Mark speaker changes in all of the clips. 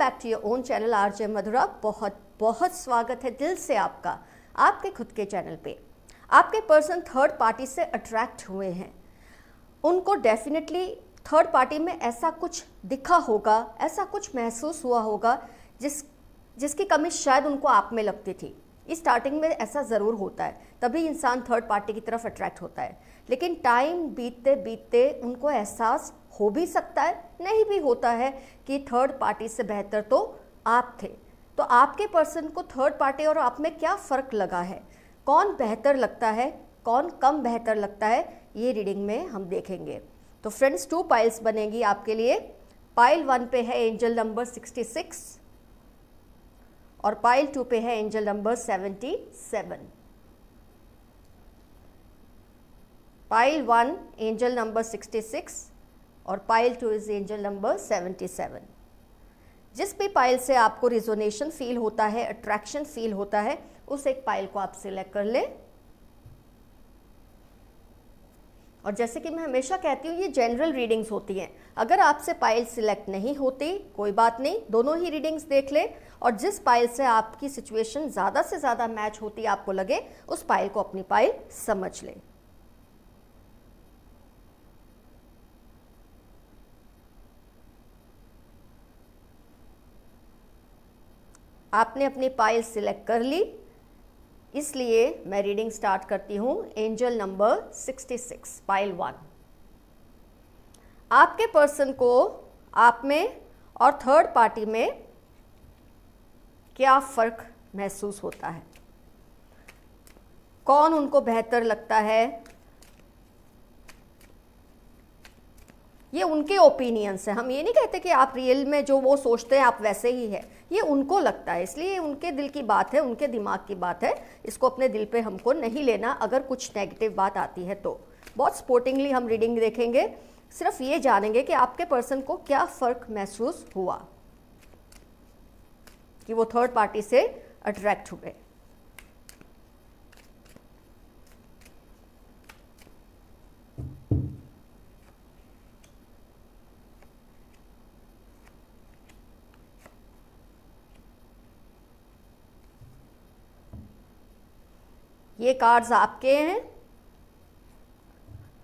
Speaker 1: Back to your own channel RJ Madhura. बहुत बहुत स्वागत है दिल से आपका आपके खुद के चैनल पे। आपके पर्सन थर्ड पार्टी से अट्रैक्ट हुए हैं, उनको डेफिनेटली थर्ड पार्टी में ऐसा कुछ दिखा होगा, ऐसा कुछ महसूस हुआ होगा जिसकी कमी शायद उनको आप में लगती थी। इस स्टार्टिंग में ऐसा ज़रूर होता है, तभी इंसान थर्ड पार्टी की तरफ अट्रैक्ट होता है। लेकिन टाइम बीतते बीतते उनको एहसास हो भी सकता है, नहीं भी होता है कि थर्ड पार्टी से बेहतर तो आप थे। तो आपके पर्सन को थर्ड पार्टी और आप में क्या फ़र्क लगा है, कौन बेहतर लगता है, कौन कम बेहतर लगता है, ये रीडिंग में हम देखेंगे। तो फ्रेंड्स 2 पाइल्स बनेगी आपके लिए। पाइल 1 पे है एंजल नंबर 66 और पाइल 2 पे है angel number 77। Pile 1 angel number 66 और पाइल 2 इज एंजल नंबर 77। जिस भी पाइल से आपको रिजोनेशन फील होता है, अट्रैक्शन फील होता है, उस एक पाइल को आप सिलेक्ट कर लें। और जैसे कि मैं हमेशा कहती हूँ, ये जनरल रीडिंग्स होती हैं। अगर आपसे पाइल सिलेक्ट नहीं होती कोई बात नहीं, दोनों ही रीडिंग्स देख लें और जिस पाइल से आपकी सिचुएशन ज़्यादा से ज़्यादा मैच होती आपको लगे, उस पाइल को अपनी पाइल समझ लें। आपने अपनी पाइल सिलेक्ट कर ली, इसलिए मैं रीडिंग स्टार्ट करती हूं। Angel number 66 pile 1। आपके पर्सन को आप में और थर्ड पार्टी में क्या फर्क महसूस होता है, कौन उनको बेहतर लगता है, ये उनके ओपिनियंस है। हम ये नहीं कहते कि आप रियल में जो वो सोचते हैं आप वैसे ही है, ये उनको लगता है, इसलिए उनके दिल की बात है, उनके दिमाग की बात है। इसको अपने दिल पे हमको नहीं लेना। अगर कुछ नेगेटिव बात आती है तो बहुत स्पोर्टिंगली हम रीडिंग देखेंगे, सिर्फ ये जानेंगे कि आपके पर्सन को क्या फ़र्क महसूस हुआ कि वो थर्ड पार्टी से अट्रैक्ट हुए। ये कार्ड्स आपके हैं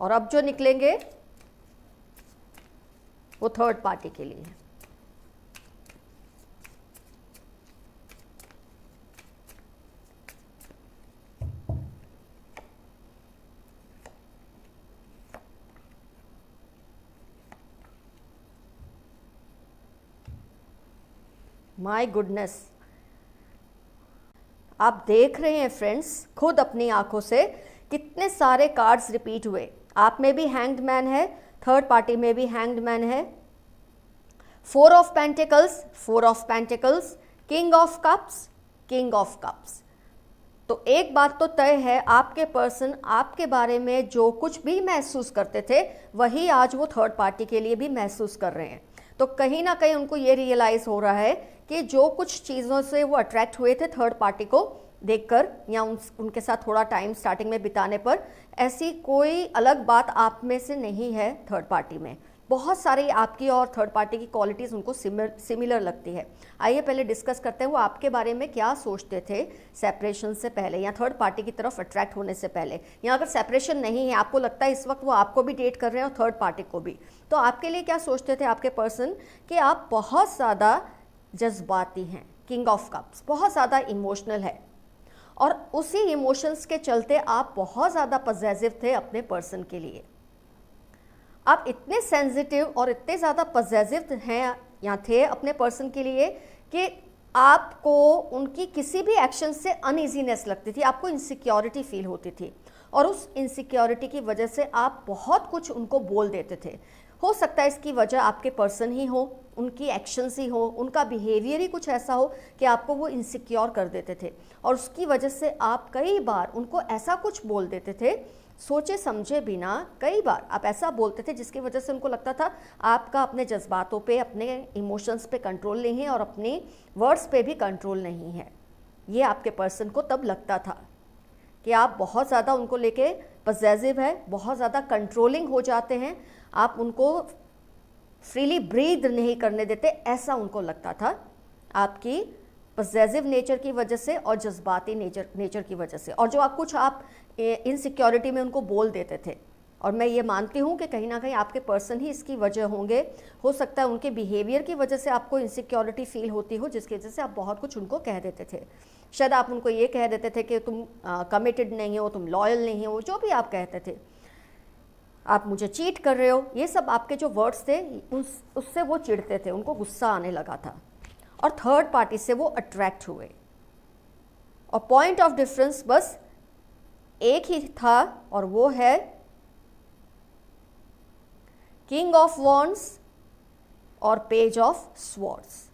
Speaker 1: और अब जो निकलेंगे वो थर्ड पार्टी के लिए है। माय गुडनेस, आप देख रहे हैं फ्रेंड्स खुद अपनी आंखों से कितने सारे कार्ड्स रिपीट हुए। आप में भी हैंग्ड मैन है, थर्ड पार्टी में भी हैंग्ड मैन है, 4 of pentacles, 4 of pentacles, king of cups, king of cups. तो एक बात तो तय है, आपके पर्सन आपके बारे में जो कुछ भी महसूस करते थे वही आज वो थर्ड पार्टी के लिए भी महसूस कर रहे हैं। तो कहीं ना कहीं उनको ये रियलाइज़ हो रहा है कि जो कुछ चीज़ों से वो अट्रैक्ट हुए थे थर्ड पार्टी को देखकर या उनके साथ थोड़ा टाइम स्टार्टिंग में बिताने पर, ऐसी कोई अलग बात आप में से नहीं है थर्ड पार्टी में। बहुत सारी आपकी और थर्ड पार्टी की क्वालिटीज़ उनको सिमिलर लगती है। आइए पहले डिस्कस करते हैं वो आपके बारे में क्या सोचते थे सेपरेशन से पहले या थर्ड पार्टी की तरफ अट्रैक्ट होने से पहले। या अगर सेपरेशन नहीं है, आपको लगता है इस वक्त वो आपको भी डेट कर रहे हैं और थर्ड पार्टी को भी, तो आपके लिए क्या सोचते थे आपके पर्सन कि आप बहुत ज़्यादा जज्बाती हैं, किंग ऑफ कप्स, बहुत ज़्यादा इमोशनल है और उसी इमोशंस के चलते आप बहुत ज़्यादा पॉजिटिव थे अपने पर्सन के लिए। आप इतने सेंसिटिव और इतने ज़्यादा पॉजिटिव हैं या थे अपने पर्सन के लिए कि आपको उनकी किसी भी एक्शन से अनईजीनेस लगती थी, आपको इनसिक्योरिटी फील होती थी और उस इनसिक्योरिटी की वजह से आप बहुत कुछ उनको बोल देते थे। हो सकता है इसकी वजह आपके पर्सन ही हो, उनकी एक्शंस ही हो, उनका बिहेवियर ही कुछ ऐसा हो कि आपको वो इनसिक्योर कर देते थे और उसकी वजह से आप कई बार उनको ऐसा कुछ बोल देते थे सोचे समझे बिना। कई बार आप ऐसा बोलते थे जिसकी वजह से उनको लगता था आपका अपने जज्बातों पे, अपने इमोशंस पे कंट्रोल नहीं है और अपने वर्ड्स पे भी कंट्रोल नहीं है। ये आपके पर्सन को तब लगता था कि आप बहुत ज़्यादा उनको लेके पॉसेसिव है, बहुत ज़्यादा कंट्रोलिंग हो जाते हैं, आप उनको फ्रीली ब्रीथ नहीं करने देते, ऐसा उनको लगता था आपकी पॉसेसिव नेचर की वजह से और जज्बाती नेचर की वजह से, और जो आप इनसिक्योरिटी में उनको बोल देते थे। और मैं ये मानती हूँ कि कहीं ना कहीं आपके पर्सन ही इसकी वजह होंगे। हो सकता है उनके बिहेवियर की वजह से आपको इनसिक्योरिटी फील होती हो, जिसकी वजह से आप बहुत कुछ उनको कह देते थे। शायद आप उनको ये कह देते थे कि तुम कमिटेड नहीं हो, तुम लॉयल नहीं हो, जो भी आप कहते थे, आप मुझे चीट कर रहे हो, ये सब आपके जो वर्ड्स थे उससे वो चिढ़ते थे, उनको गुस्सा आने लगा था और थर्ड पार्टी से वो अट्रैक्ट हुए। और पॉइंट ऑफ डिफरेंस बस एक ही था और वो है किंग ऑफ वॉन्ड्स और पेज ऑफ स्वॉर्ड्स।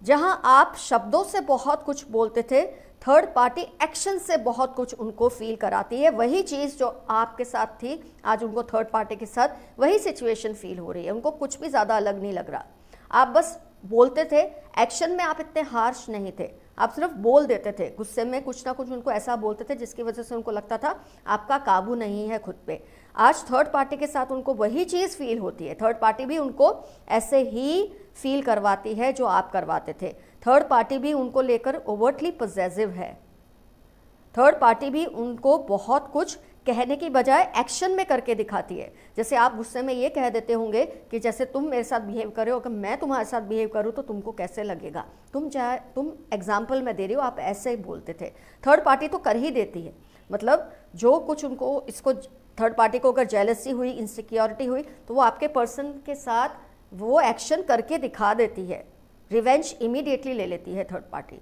Speaker 1: जहां आप शब्दों से बहुत कुछ बोलते थे, थर्ड पार्टी एक्शन से बहुत कुछ उनको फील कराती है। वही चीज़ जो आपके साथ थी, आज उनको थर्ड पार्टी के साथ वही सिचुएशन फील हो रही है। उनको कुछ भी ज़्यादा अलग नहीं लग रहा। आप बस बोलते थे, एक्शन में आप इतने हार्श नहीं थे, आप सिर्फ बोल देते थे। गुस्से में कुछ ना कुछ उनको ऐसा बोलते थे जिसकी वजह से उनको लगता था आपका काबू नहीं है खुद पे। आज थर्ड पार्टी के साथ उनको वही चीज़ फील होती है। थर्ड पार्टी भी उनको ऐसे ही फील करवाती है जो आप करवाते थे। थर्ड पार्टी भी उनको लेकर ओवरटली पॉसेसिव है। थर्ड पार्टी भी उनको बहुत कुछ कहने की बजाय एक्शन में करके दिखाती है। जैसे आप गुस्से में ये कह देते होंगे कि जैसे तुम मेरे साथ बिहेव कर रहे हो, अगर मैं तुम्हारे साथ बिहेव करूँ तो तुमको कैसे लगेगा। तुम एग्जाम्पल में दे रही हो, आप ऐसे ही बोलते थे। थर्ड पार्टी तो कर ही देती है। मतलब जो कुछ उनको इसको थर्ड पार्टी को अगर जेलसी हुई, इनसिक्योरिटी हुई, तो वो आपके पर्सन के साथ वो एक्शन करके दिखा देती है। रिवेंज इमीडिएटली ले लेती है थर्ड पार्टी।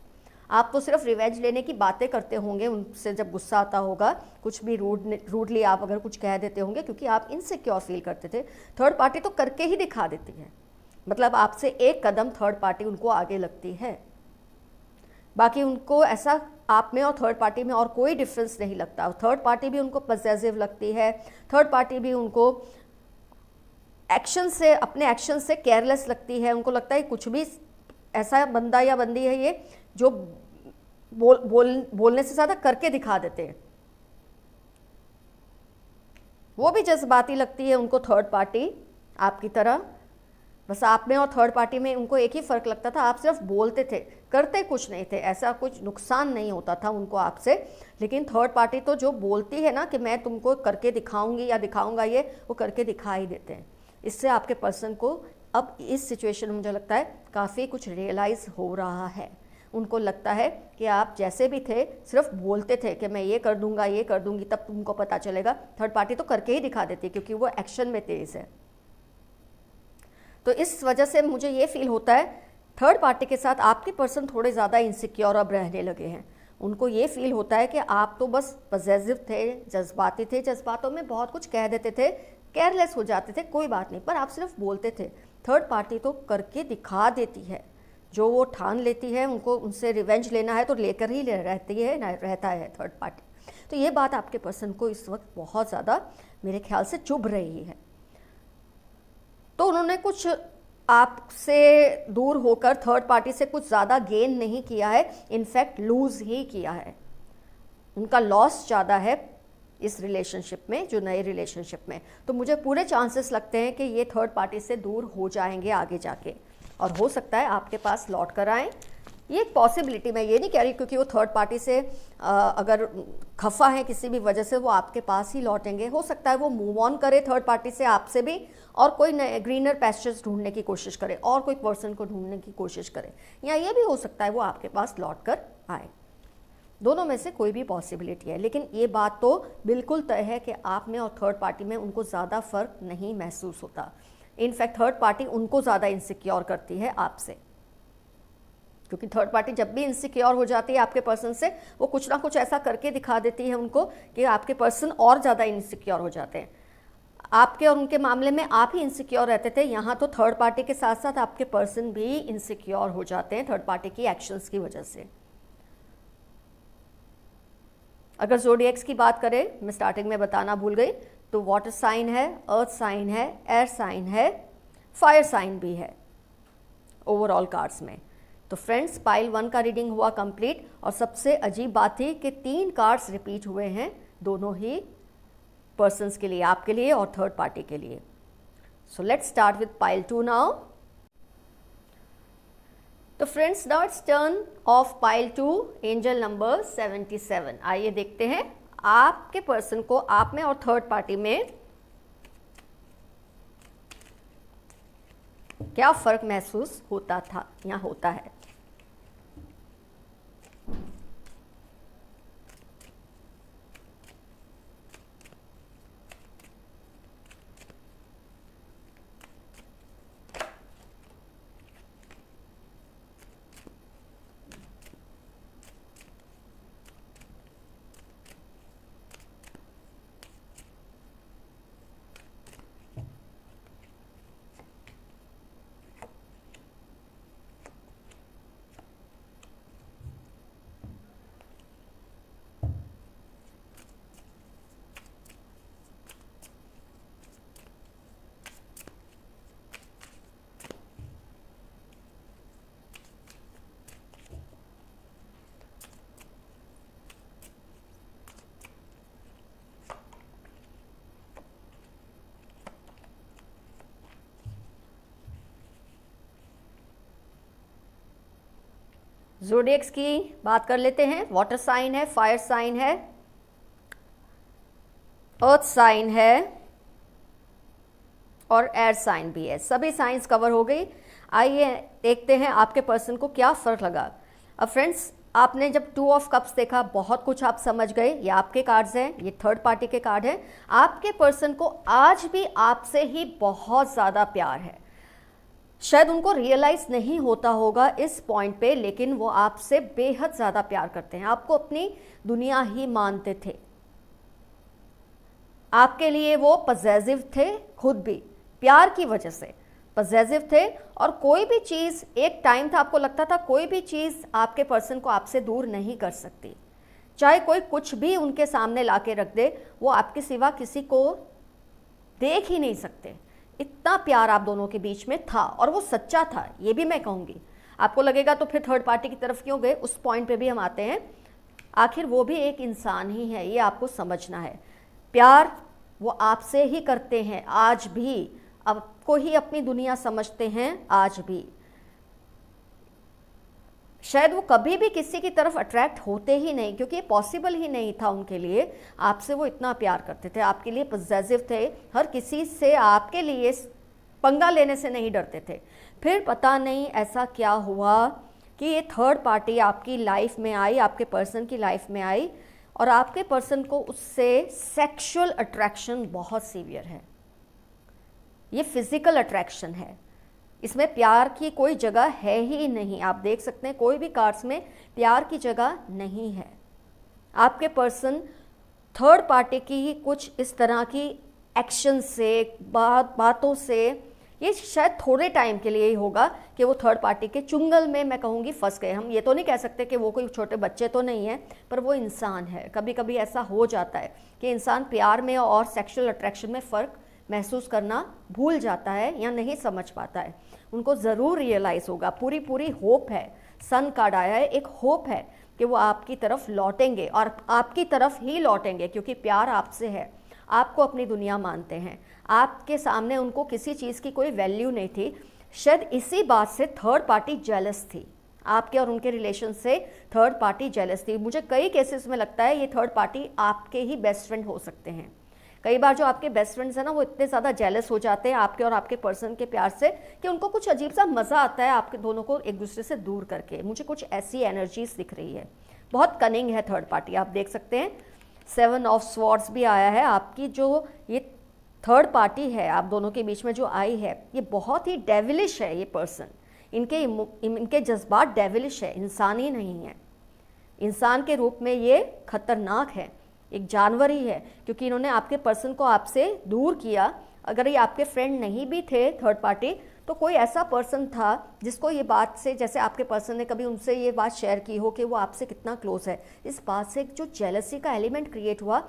Speaker 1: आप तो सिर्फ रिवेंज लेने की बातें करते होंगे उनसे जब गुस्सा आता होगा, कुछ भी रूडली आप अगर कुछ कह देते होंगे क्योंकि आप इनसिक्योर फील करते थे। थर्ड पार्टी तो करके ही दिखा देती है। मतलब आपसे एक कदम थर्ड पार्टी उनको आगे लगती है। बाकी उनको ऐसा आप में और थर्ड पार्टी में और कोई डिफरेंस नहीं लगता। थर्ड पार्टी भी उनको पॉसेसिव लगती है। थर्ड पार्टी भी उनको अपने एक्शन से केयरलेस लगती है। उनको लगता है कुछ भी ऐसा बंदा या बंदी है ये जो बोलने से ज़्यादा करके दिखा देते हैं। वो भी जज्बाती लगती है उनको थर्ड पार्टी आपकी तरह। बस आप में और थर्ड पार्टी में उनको एक ही फ़र्क लगता था, आप सिर्फ बोलते थे, करते कुछ नहीं थे। ऐसा कुछ नुकसान नहीं होता था उनको आपसे। लेकिन थर्ड पार्टी तो जो बोलती है ना कि मैं तुमको करके दिखाऊंगी या दिखाऊंगा, ये वो करके दिखा ही देते हैं। इससे आपके पर्सन को अब इस सिचुएशन में मुझे लगता है काफ़ी कुछ रियलाइज़ हो रहा है। उनको लगता है कि आप जैसे भी थे सिर्फ बोलते थे कि मैं ये कर दूंगा, ये कर दूंगी, तब तुमको पता चलेगा। थर्ड पार्टी तो करके ही दिखा देती है क्योंकि वो एक्शन में तेज़ है। तो इस वजह से मुझे ये फील होता है थर्ड पार्टी के साथ आपके पर्सन थोड़े ज़्यादा इनसिक्योर अब रहने लगे हैं। उनको ये फील होता है कि आप तो बस पॉसेसिव थे, जज्बाती थे, जज्बातों में बहुत कुछ कह देते थे, केयरलेस हो जाते थे, कोई बात नहीं, पर आप सिर्फ बोलते थे। थर्ड पार्टी तो करके दिखा देती है। जो वो ठान लेती है, उनको उनसे रिवेंज लेना है तो लेकर ही रहता है थर्ड पार्टी। तो ये बात आपके पर्सन को इस वक्त बहुत ज़्यादा मेरे ख्याल से चुभ रही है। तो उन्होंने कुछ आपसे दूर होकर थर्ड पार्टी से कुछ ज़्यादा गेन नहीं किया है, इनफैक्ट लूज़ ही किया है। उनका लॉस ज़्यादा है इस रिलेशनशिप में, जो नए रिलेशनशिप में। तो मुझे पूरे चांसेस लगते हैं कि ये थर्ड पार्टी से दूर हो जाएंगे आगे जाके, और हो सकता है आपके पास लौट कर आएँ। ये एक पॉसिबिलिटी, मैं ये नहीं कह रही क्योंकि वो थर्ड पार्टी से अगर खफा है किसी भी वजह से वो आपके पास ही लौटेंगे। हो सकता है वो मूव ऑन करे थर्ड पार्टी से, आपसे भी, और कोई नए ग्रीनर पैस्चर्स ढूंढने की कोशिश करे और कोई पर्सन को ढूंढने की कोशिश करे, या ये भी हो सकता है वो आपके पास लौट कर आए। दोनों में से कोई भी पॉसिबिलिटी है। लेकिन ये बात तो बिल्कुल तय है कि आप में और थर्ड पार्टी में उनको ज़्यादा फ़र्क नहीं महसूस होता। इनफैक्ट थर्ड पार्टी उनको ज़्यादा इनसिक्योर करती है आपसे, क्योंकि थर्ड पार्टी जब भी इनसिक्योर हो जाती है आपके पर्सन से, वो कुछ ना कुछ ऐसा करके दिखा देती है उनको कि आपके पर्सन और ज़्यादा इनसिक्योर हो जाते हैं। आपके और उनके मामले में आप ही इनसिक्योर रहते थे, यहाँ तो थर्ड पार्टी के साथ साथ आपके पर्सन भी इनसिक्योर हो जाते हैं थर्ड पार्टी की एक्शंस की वजह से। अगर ज़ोडिएक्स की बात करें, मैं स्टार्टिंग में बताना भूल गई, तो वाटर साइन है, अर्थ साइन है, एयर साइन है, फायर साइन भी है ओवरऑल कार्ड्स में। तो फ्रेंड्स, पाइल 1 का रीडिंग हुआ कंप्लीट, और सबसे अजीब बात थी कि 3 कार्ड्स रिपीट हुए हैं, दोनों ही पर्सन्स के लिए, आपके लिए और थर्ड पार्टी के लिए। So let's start with pile 2 now. तो friends, now it's turn of pile two angel number 77। आइए देखते हैं आपके पर्सन को आप में और थर्ड पार्टी में क्या फर्क महसूस होता था या होता है। ज़ोडिएक्स की बात कर लेते हैं। वाटर साइन है, फायर साइन है, अर्थ साइन है और एयर साइन भी है। सभी साइंस कवर हो गई। आइए देखते हैं आपके पर्सन को क्या फ़र्क लगा। अब फ्रेंड्स, आपने जब 2 ऑफ कप्स देखा, बहुत कुछ आप समझ गए। ये आपके कार्ड्स हैं, ये थर्ड पार्टी के कार्ड हैं। आपके पर्सन को आज भी आपसे ही बहुत ज़्यादा प्यार है। शायद उनको रियलाइज नहीं होता होगा इस पॉइंट पे, लेकिन वो आपसे बेहद ज़्यादा प्यार करते हैं। आपको अपनी दुनिया ही मानते थे। आपके लिए वो पजेसिव थे, खुद भी प्यार की वजह से पजेसिव थे। और कोई भी चीज़, एक टाइम था आपको लगता था कोई भी चीज़ आपके पर्सन को आपसे दूर नहीं कर सकती। चाहे कोई कुछ भी उनके सामने ला के रख दे, वो आपके सिवा किसी को देख ही नहीं सकते। इतना प्यार आप दोनों के बीच में था और वो सच्चा था, ये भी मैं कहूँगी। आपको लगेगा तो फिर थर्ड पार्टी की तरफ क्यों गए, उस पॉइंट पे भी हम आते हैं। आखिर वो भी एक इंसान ही है, ये आपको समझना है। प्यार वो आपसे ही करते हैं आज भी, आपको ही अपनी दुनिया समझते हैं आज भी। शायद वो कभी भी किसी की तरफ अट्रैक्ट होते ही नहीं, क्योंकि ये पॉसिबल ही नहीं था उनके लिए। आपसे वो इतना प्यार करते थे, आपके लिए पॉजिटिव थे, हर किसी से आपके लिए पंगा लेने से नहीं डरते थे। फिर पता नहीं ऐसा क्या हुआ कि ये थर्ड पार्टी आपकी लाइफ में आई, आपके पर्सन की लाइफ में आई, और आपके पर्सन को उससे सेक्सुअल अट्रैक्शन बहुत सीवियर है। ये फिजिकल अट्रैक्शन है, इसमें प्यार की कोई जगह है ही नहीं। आप देख सकते हैं कोई भी कार्ड्स में प्यार की जगह नहीं है। आपके पर्सन थर्ड पार्टी की ही कुछ इस तरह की एक्शन से, बातों से, ये शायद थोड़े टाइम के लिए ही होगा कि वो थर्ड पार्टी के चुंगल में, मैं कहूँगी, फंस गए। हम ये तो नहीं कह सकते कि वो कोई छोटे बच्चे तो नहीं है, पर वो इंसान है। कभी कभी ऐसा हो जाता है कि इंसान प्यार में और सेक्सुअल अट्रैक्शन में फ़र्क महसूस करना भूल जाता है या नहीं समझ पाता है। उनको ज़रूर रियलाइज़ होगा। पूरी होप है, सन कार्ड आया है, एक होप है कि वो आपकी तरफ लौटेंगे और आपकी तरफ ही लौटेंगे, क्योंकि प्यार आपसे है, आपको अपनी दुनिया मानते हैं। आपके सामने उनको किसी चीज़ की कोई वैल्यू नहीं थी। शायद इसी बात से थर्ड पार्टी जेलस थी, आपके और उनके रिलेशन से थर्ड पार्टी जेलस थी। मुझे कई केसेस में लगता है ये थर्ड पार्टी आपके ही बेस्ट फ्रेंड हो सकते हैं। कई बार जो आपके बेस्ट फ्रेंड्स हैं ना, वो इतने ज़्यादा जेलस हो जाते हैं आपके और आपके पर्सन के प्यार से कि उनको कुछ अजीब सा मज़ा आता है आपके दोनों को एक दूसरे से दूर करके। मुझे कुछ ऐसी एनर्जीज दिख रही है। बहुत कनिंग है थर्ड पार्टी, आप देख सकते हैं। 7 ऑफ स्वॉर्ड्स भी आया है। आपकी जो ये थर्ड पार्टी है आप दोनों के बीच में जो आई है, ये बहुत ही डेविलिश है। ये पर्सन, इनके जज्बात डेविलिश है, इंसान ही नहीं है। इंसान के रूप में ये खतरनाक है, एक जानवर ही है, क्योंकि इन्होंने आपके पर्सन को आपसे दूर किया। अगर ये आपके फ्रेंड नहीं भी थे थर्ड पार्टी, तो कोई ऐसा पर्सन था जिसको ये बात से, जैसे आपके पर्सन ने कभी उनसे ये बात शेयर की हो कि वो आपसे कितना क्लोज है, इस बात से जो जेलसी का एलिमेंट क्रिएट हुआ,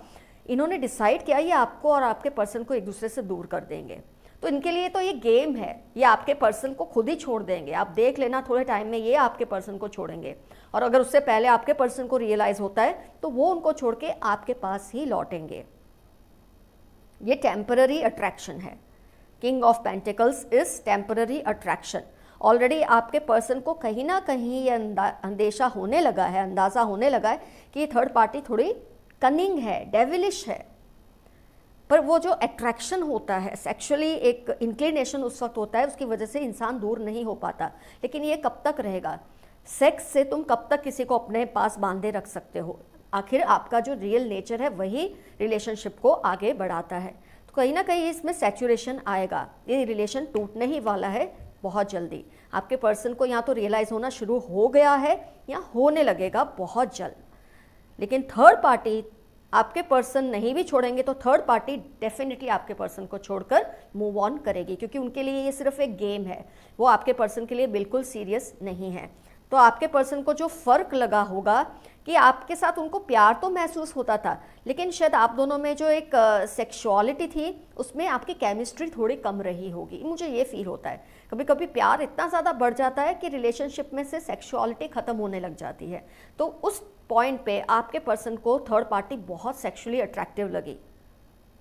Speaker 1: इन्होंने डिसाइड किया ये आपको और आपके पर्सन को एक दूसरे से दूर कर देंगे। तो इनके लिए तो ये गेम है, ये आपके पर्सन को खुद ही छोड़ देंगे। आप देख लेना, थोड़े टाइम में ये आपके पर्सन को छोड़ेंगे, और अगर उससे पहले आपके पर्सन को रियलाइज होता है तो वो उनको छोड़ के आपके पास ही लौटेंगे। ये टेम्पररी अट्रैक्शन है। King of pentacles is temporary attraction, already आपके पर्सन को कहीं ना कहीं ये अंदेशा होने लगा है, अंदाज़ा होने लगा है कि ये थर्ड पार्टी थोड़ी कनिंग है, डेविलिश है। पर वो जो अट्रैक्शन होता है, सेक्सुअली एक इंक्लिनेशन उस वक्त होता है, उसकी वजह से इंसान दूर नहीं हो पाता। लेकिन ये कब तक रहेगा? सेक्स से तुम कब तक किसी को अपने पास बांधे रख सकते हो? आखिर आपका जो रियल नेचर है वही रिलेशनशिप को आगे बढ़ाता है। तो कहीं ना कहीं इसमें सैचुरेशन आएगा, ये रिलेशन टूटने ही वाला है बहुत जल्दी। आपके पर्सन को या तो रियलाइज़ होना शुरू हो गया है या होने लगेगा बहुत जल्द। लेकिन थर्ड पार्टी आपके पर्सन नहीं भी छोड़ेंगे तो थर्ड पार्टी डेफिनेटली आपके पर्सन को छोड़कर मूव ऑन करेगी, क्योंकि उनके लिए ये सिर्फ एक गेम है, वो आपके पर्सन के लिए बिल्कुल सीरियस नहीं है। तो आपके पर्सन को जो फ़र्क लगा होगा कि आपके साथ उनको प्यार तो महसूस होता था, लेकिन शायद आप दोनों में जो एक सेक्सुअलिटी थी उसमें आपकी केमिस्ट्री थोड़ी कम रही होगी। मुझे ये फील होता है कभी कभी प्यार इतना ज़्यादा बढ़ जाता है कि रिलेशनशिप में से सेक्सुअलिटी ख़त्म होने लग जाती है। तो उस पॉइंट पे आपके पर्सन को थर्ड पार्टी बहुत सेक्सुअली अट्रैक्टिव लगी।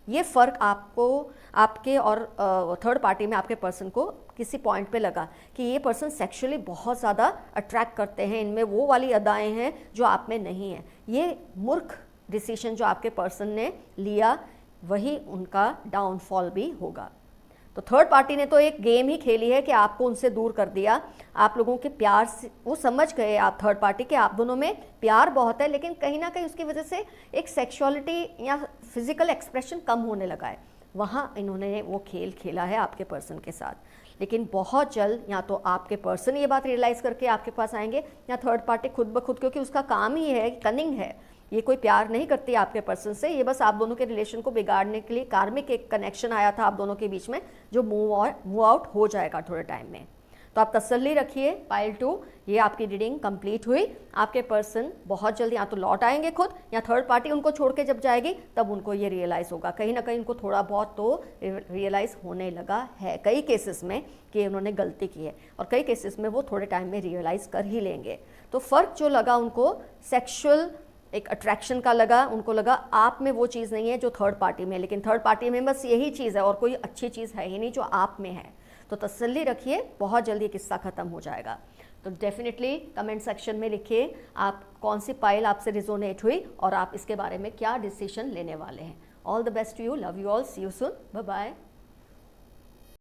Speaker 1: ये फ़र्क आपको आपके और थर्ड पार्टी में आपके पर्सन को किसी पॉइंट पे लगा कि ये पर्सन सेक्सुअली बहुत ज़्यादा अट्रैक्ट करते हैं, इनमें वो वाली अदाएं हैं जो आप में नहीं है। ये मूर्ख डिसीजन जो आपके पर्सन ने लिया वही उनका डाउनफॉल भी होगा। तो थर्ड पार्टी ने तो एक गेम ही खेली है कि आपको उनसे दूर कर दिया। आप लोगों के प्यार से वो समझ गए, आप थर्ड पार्टी के आप दोनों में प्यार बहुत है, लेकिन कहीं ना कहीं उसकी वजह से एक सेक्सुअलिटी या फिजिकल एक्सप्रेशन कम होने लगा है। वहाँ इन्होंने वो खेल खेला है आपके पर्सन के साथ। लेकिन बहुत जल्द या तो आपके पर्सन ये बात रियलाइज़ करके आपके पास आएंगे या थर्ड पार्टी खुद ब खुद, क्योंकि उसका काम ही है, कनिंग है। ये कोई प्यार नहीं करती आपके पर्सन से, ये बस आप दोनों के रिलेशन को बिगाड़ने के लिए कार्मिक एक कनेक्शन आया था आप दोनों के बीच में, जो मूव आउट हो जाएगा थोड़े टाइम में। तो आप तसल्ली रखिए। पाइल 2 ये आपकी रीडिंग कंप्लीट हुई। आपके पर्सन बहुत जल्दी या तो लौट आएंगे खुद, या थर्ड पार्टी उनको छोड़ के जब जाएगी तब उनको ये रियलाइज़ होगा, कहीं ना कहीं उनको थोड़ा बहुत तो रियलाइज़ होने लगा है कई केसेस में कि उन्होंने गलती की है, और कई केसेस में वो थोड़े टाइम में रियलाइज़ कर ही लेंगे। तो फ़र्क जो लगा उनको सेक्शुअल एक अट्रैक्शन का लगा, उनको लगा आप में वो चीज़ नहीं है जो थर्ड पार्टी में, लेकिन थर्ड पार्टी में बस यही चीज़ है और कोई अच्छी चीज़ है ही नहीं जो आप में है। तो तसल्ली रखिए, बहुत जल्दी किस्सा ख़त्म हो जाएगा। तो डेफिनेटली कमेंट सेक्शन में लिखिए आप कौन सी पाइल आपसे रिजोनेट हुई और आप इसके बारे में क्या डिसीजन लेने वाले हैं। All the best to you, love you all, see you soon, bye bye.